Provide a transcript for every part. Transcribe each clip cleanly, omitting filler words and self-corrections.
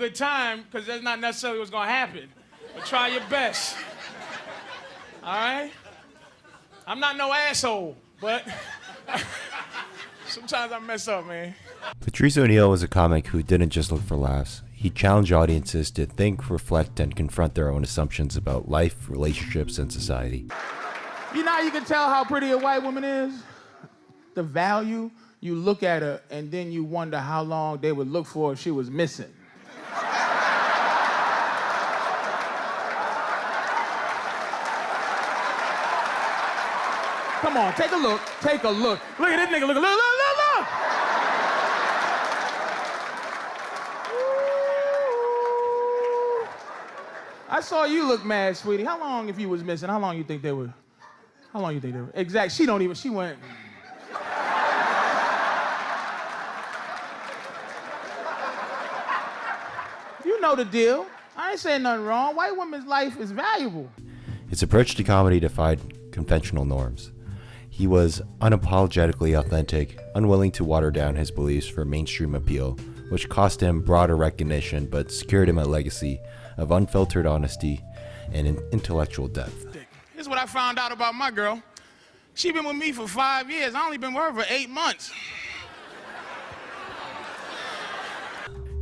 good time, because that's not necessarily what's gonna happen. But try your best. All right? I'm not no asshole, but sometimes I mess up, man. Patrice O'Neal was a comic who didn't just look for laughs. He challenged audiences to think, reflect, and confront their own assumptions about life, relationships, and society. You know how you can tell how pretty a white woman is? The value, you look at her, and then you wonder how long they would look for if she was missing. Come on, take a look, take a look. Look at this nigga, look. I saw you look mad, sweetie. How long, if you was missing, how long you think they were? Exact, she went. You know the deal. I ain't saying nothing wrong. White women's life is valuable. His approach to comedy defied conventional norms. He was unapologetically authentic, unwilling to water down his beliefs for mainstream appeal, which cost him broader recognition but secured him a legacy of unfiltered honesty and intellectual depth. Here's what I found out about my girl. She been with me for 5 years. I only been with her for 8 months.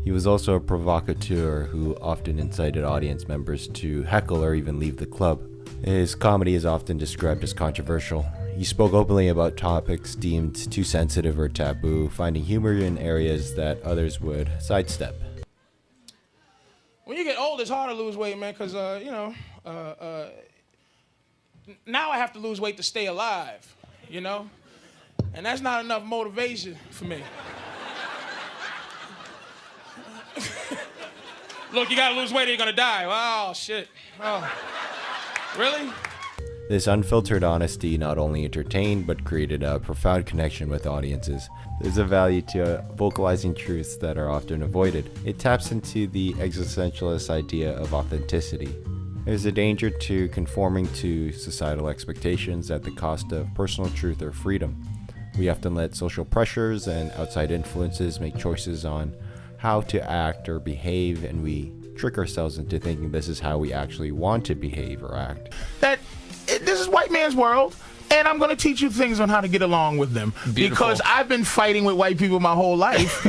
He was also a provocateur who often incited audience members to heckle or even leave the club. His comedy is often described as controversial. He spoke openly about topics deemed too sensitive or taboo, finding humor in areas that others would sidestep. When you get old, it's hard to lose weight, man, because, now I have to lose weight to stay alive, you know? And that's not enough motivation for me. Look, you gotta lose weight or you're gonna die. Oh, shit. Oh. Really? This unfiltered honesty not only entertained but created a profound connection with audiences. There's a value to vocalizing truths that are often avoided. It taps into the existentialist idea of authenticity. There's a danger to conforming to societal expectations at the cost of personal truth or freedom. We often let social pressures and outside influences make choices on how to act or behave, and we trick ourselves into thinking this is how we actually want to behave or act. This is white man's world, and I'm going to teach you things on how to get along with them. Beautiful. Because I've been fighting with white people my whole life.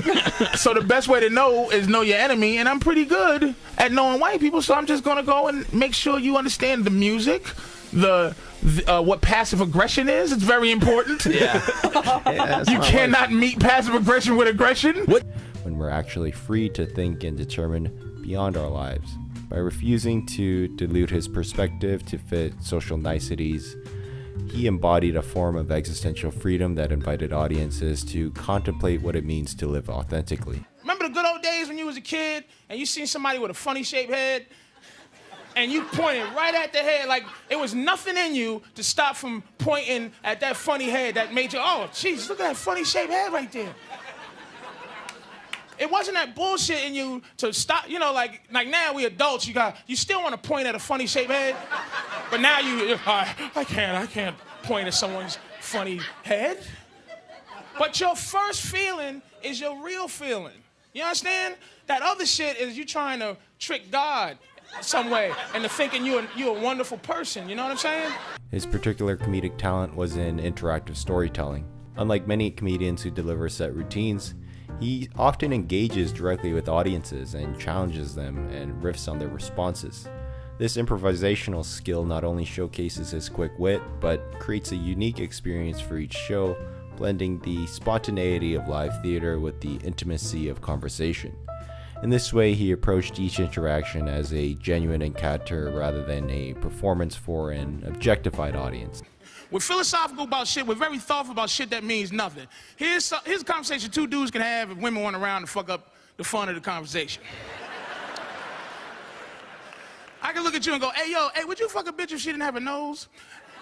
So the best way to know is know your enemy, and I'm pretty good at knowing white people, so I'm just going to go and make sure you understand the music, what passive aggression is. It's very important. Yeah. You cannot meet passive aggression with aggression. When we're actually free to think and determine beyond our lives. By refusing to dilute his perspective to fit social niceties, he embodied a form of existential freedom that invited audiences to contemplate what it means to live authentically. Remember the good old days when you was a kid and you seen somebody with a funny shaped head and you pointed right at the head, like it was nothing in you to stop from pointing at that funny head that made you, oh, jeez, look at that funny shaped head right there. It wasn't that bullshit in you to stop, like now we adults, you still want to point at a funny shaped head, but now I can't point at someone's funny head. But your first feeling is your real feeling. You understand? That other shit is you trying to trick God some way into thinking you're a wonderful person, you know what I'm saying? His particular comedic talent was in interactive storytelling. Unlike many comedians who deliver set routines, he often engages directly with audiences and challenges them and riffs on their responses. This improvisational skill not only showcases his quick wit, but creates a unique experience for each show, blending the spontaneity of live theater with the intimacy of conversation. In this way, he approached each interaction as a genuine encounter rather than a performance for an objectified audience. We're philosophical about shit. We're very thoughtful about shit that means nothing. Here's a conversation two dudes can have if women want around to fuck up the fun of the conversation. I can look at you and go, hey, would you fuck a bitch if she didn't have a nose?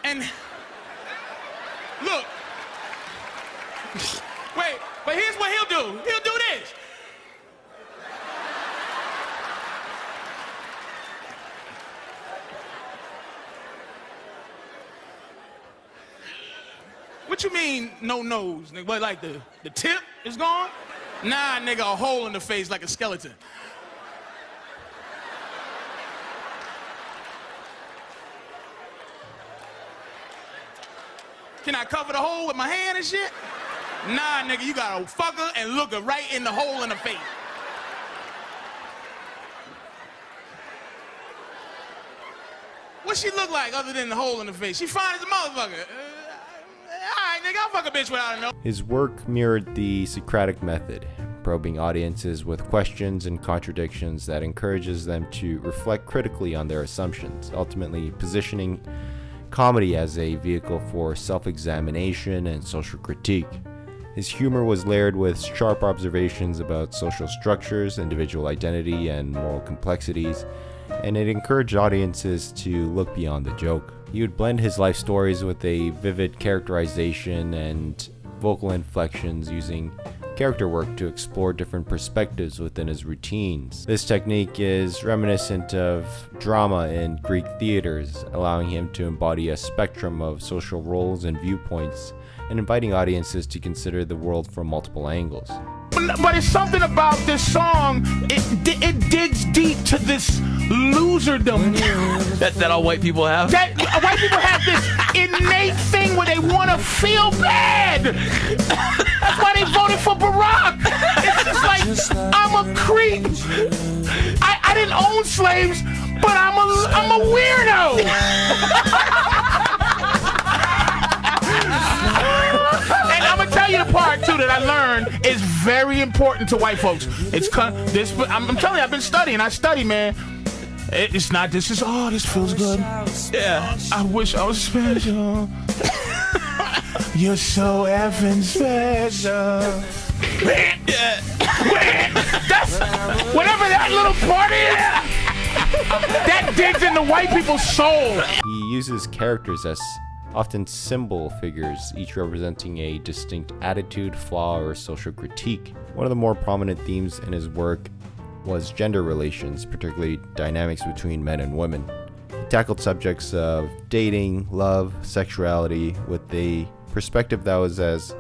And look. Wait, but here's what he'll do. He'll do this. What you mean, no nose, nigga? What, like the tip is gone? Nah, nigga, a hole in the face like a skeleton. Can I cover the hole with my hand and shit? Nah, nigga, you gotta fuck her and look her right in the hole in the face. What she look like other than the hole in the face? She fine as a motherfucker. All right, nigga, I'll fuck a bitch without a nose. His work mirrored the Socratic method, probing audiences with questions and contradictions that encourages them to reflect critically on their assumptions, ultimately positioning comedy as a vehicle for self-examination and social critique. His humor was layered with sharp observations about social structures, individual identity, and moral complexities, and it encouraged audiences to look beyond the joke. He would blend his life stories with a vivid characterization and vocal inflections, using character work to explore different perspectives within his routines. This technique is reminiscent of drama in Greek theaters, allowing him to embody a spectrum of social roles and viewpoints, and inviting audiences to consider the world from multiple angles. But it's something about this song, it digs deep to this loserdom that all white people have. that white people have this innate thing where they want to feel bad. That's why they voted for Barack. It's just like, I'm a creep. I didn't own slaves, but I'm a weirdo. And I'm gonna tell you the part too that I learned is very important to white folks. I'm telling you, I've been studying. I study, man. It's not. This feels good. Yeah. I wish I was special. You're so effing special. Yeah. That's whatever that little part is. That digs into white people's soul. He uses characters as often symbol figures, each representing a distinct attitude, flaw, or social critique. One of the more prominent themes in his work was gender relations, particularly dynamics between men and women. He tackled subjects of dating, love, sexuality with a perspective that was as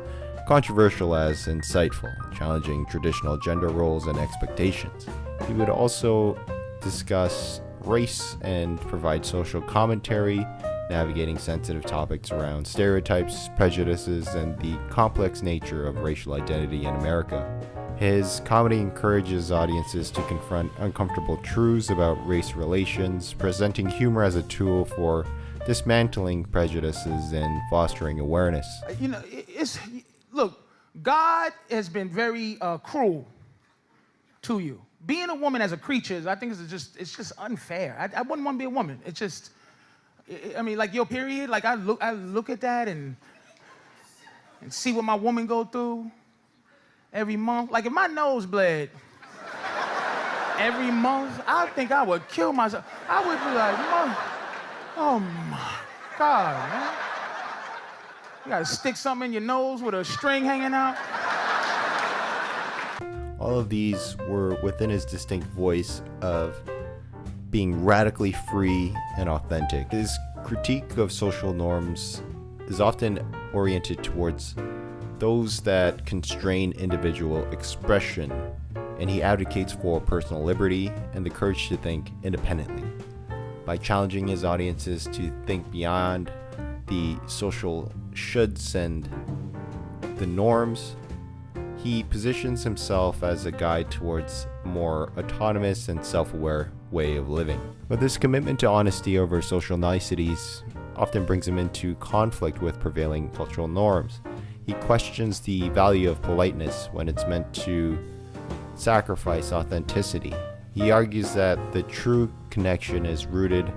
controversial as insightful, challenging traditional gender roles and expectations. He would also discuss race and provide social commentary, navigating sensitive topics around stereotypes, prejudices, and the complex nature of racial identity in America. His comedy encourages audiences to confront uncomfortable truths about race relations, presenting humor as a tool for dismantling prejudices and fostering awareness. You know, look, God has been very cruel to you. Being a woman as a creature, I think it's just unfair. I wouldn't want to be a woman. It's just, I mean, like your period, like I look at that and see what my woman go through every month. Like if my nose bled every month, I think I would kill myself. I would be like, oh my God, man. You gotta stick something in your nose with a string hanging out. All of these were within his distinct voice of being radically free and authentic. His critique of social norms is often oriented towards those that constrain individual expression, and he advocates for personal liberty and the courage to think independently. By challenging his audiences to think beyond the social shoulds and the norms, he positions himself as a guide towards a more autonomous and self-aware way of living. But this commitment to honesty over social niceties often brings him into conflict with prevailing cultural norms. He questions the value of politeness when it's meant to sacrifice authenticity. He argues that the true connection is rooted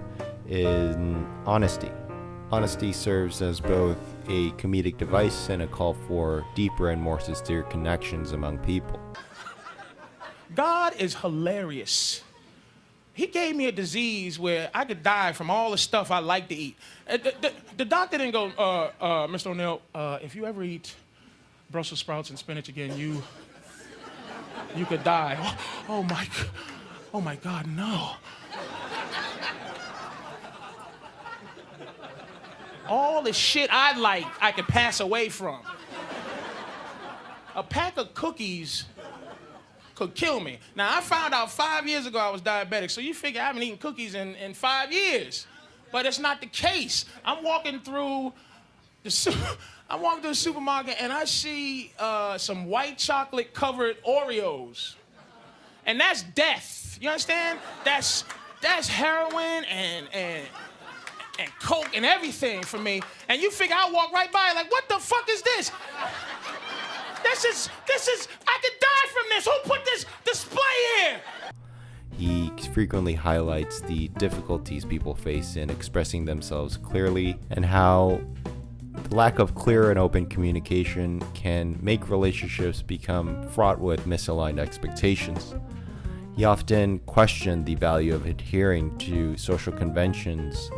in honesty. Honesty serves as both a comedic device and a call for deeper and more sincere connections among people. God is hilarious. He gave me a disease where I could die from all the stuff I like to eat. The doctor didn't go, Mr. O'Neill, if you ever eat Brussels sprouts and spinach again, you could die. Oh my God, no. All the shit I like, I could pass away from. A pack of cookies could kill me. Now, I found out 5 years ago I was diabetic, so you figure I haven't eaten cookies in 5 years. But it's not the case. I'm walking through I walk into the supermarket and I see some white chocolate covered Oreos. And that's death. You understand? That's heroin and coke and everything for me. And you figure I'll walk right by like, what the fuck is this? This is, I could die from this. Who put this display here? He frequently highlights the difficulties people face in expressing themselves clearly and how the lack of clear and open communication can make relationships become fraught with misaligned expectations. He often questioned the value of adhering to social conventions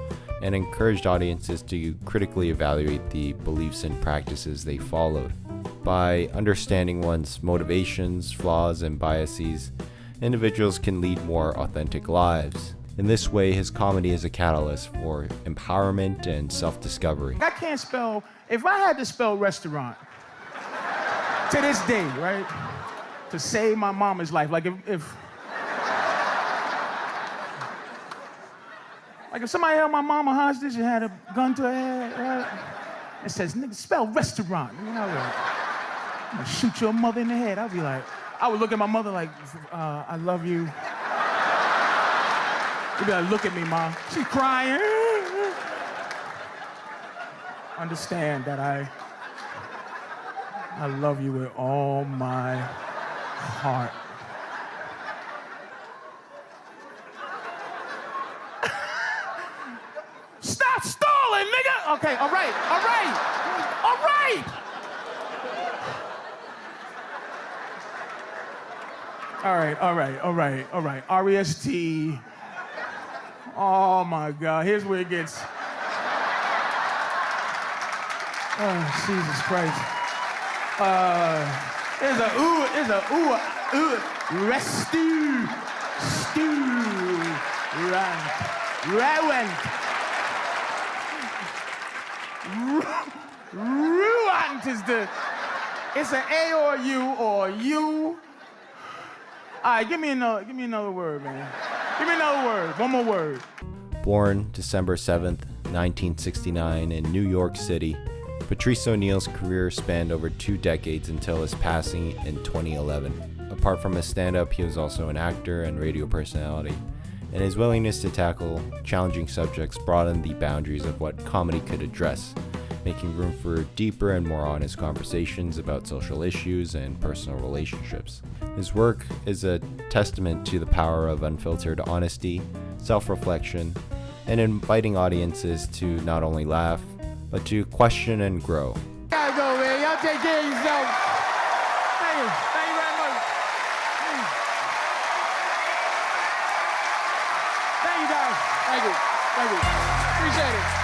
and encouraged audiences to critically evaluate the beliefs and practices they followed. By understanding one's motivations, flaws, and biases, individuals can lead more authentic lives. In this way, his comedy is a catalyst for empowerment and self-discovery. I can't spell, if I had to spell restaurant, to this day, right, to save my mama's life, like if somebody held my mama hostage and had a gun to her head, right, it says, nigga, spell restaurant. You know, I'm gonna shoot your mother in the head. I'd be like, I would look at my mother like, I love you. She'd be like, look at me, Mom. She's crying. Understand that I love you with all my heart. Stop stalling, nigga! Okay, all right. All right. R-E-S-T. Oh my God, here's where it gets. Oh, Jesus Christ. There's a rescue, ruined is it's an A or U or U. All right, give me another word, man. Give me another word, one more word. Born December 7th, 1969 in New York City, Patrice O'Neal's career spanned over 2 decades until his passing in 2011. Apart from his stand-up, he was also an actor and radio personality, and his willingness to tackle challenging subjects broadened the boundaries of what comedy could address, making room for deeper and more honest conversations about social issues and personal relationships. His work is a testament to the power of unfiltered honesty, self-reflection, and inviting audiences to not only laugh, but to question and grow. Gotta go, man. Y'all take care of yourself. Thank you. Thank you very much. Thank you, guys. Thank you. Appreciate it.